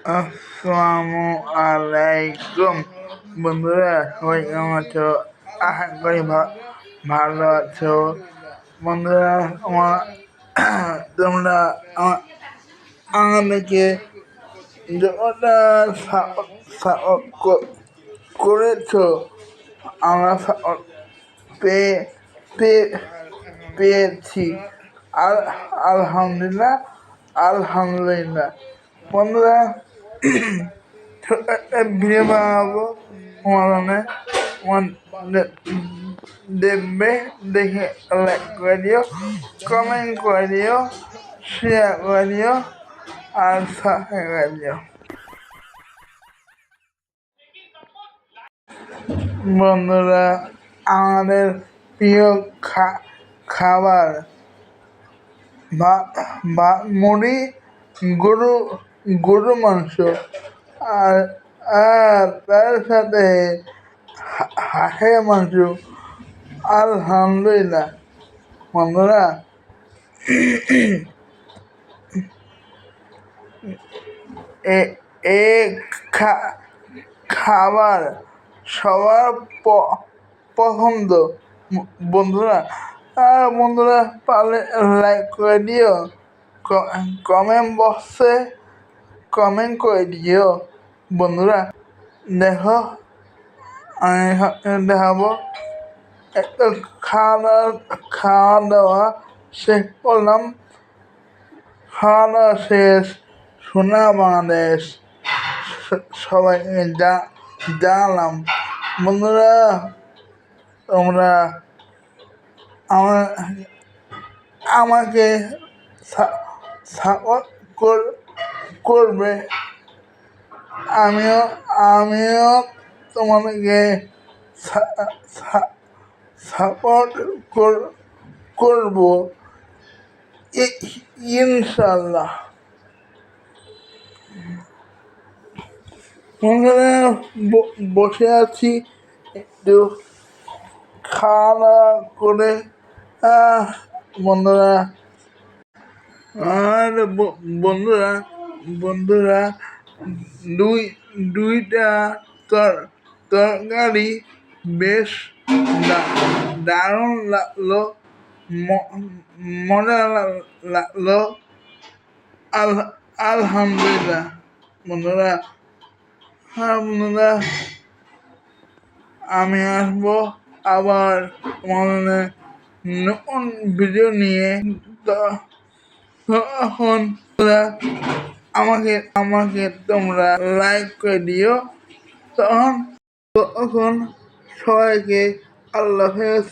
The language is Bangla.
আসসালামু আলাইকুম বন্ধুরা, সবাই কেমন আছো? আশা করি ভালো আছো। বন্ধুরা, তোমরা আমাদেরকে যতটা সাপোর্ট করেছো, আমরা সাপোর্ট পেয়ে পেয়ে- পেয়েছি। আর আলহামদুলিল্লাহ আলহামদুলিল্লাহ বন্ধুরা, ছোট্ট একটা ভিডিও বানাবো দেখবে, দেখে লাইক করে দিও, কমেন্ট করে দিও, শেয়ার করে দিও আর সাবস্ক্রাইব করে দিও। বন্ধুরা, আমাদের প্রিয় খাবার ভাত, মুড়ি, গরু মাংস আর তার সাথে হাঁসের মাংস। আলহামদুলিল্লাহ বন্ধুরা, এই খাবার সবার পছন্দ বন্ধুরা। আর বন্ধুরা, পারলে লাইক করে দিও, কমেন্ট বক্সে কমেন্ট করে দিও। বন্ধুরা দেখো, আমি দেখাবো একটা খাওয়া দাওয়া শেষ করলাম। খাওয়া দাওয়া শেষ, সোনা বাংলাদেশ সবাই জানালাম। বন্ধুরা, তোমরা আমাকে সাপোর্ট করবে, আমিও তোমাদেরকে সাপোর্ট করবো ইনশাল্লাহ। বসে আছি একটু খাওয়া দাওয়া করে। বন্ধুরা, আর বন্ধুরা দুইটা তরকারি বেশ দারুণ লাগলো, মজা লাগলো। আলহামদুলিল্লাহ বন্ধুরা। বন্ধুরা, আমি আসবো আবার তোমাদের নতুন ভিডিও নিয়ে। তখন আমাকে তোমরা লাইক করে দিও। তখন সবাইকে আল্লাহ হাফেজ।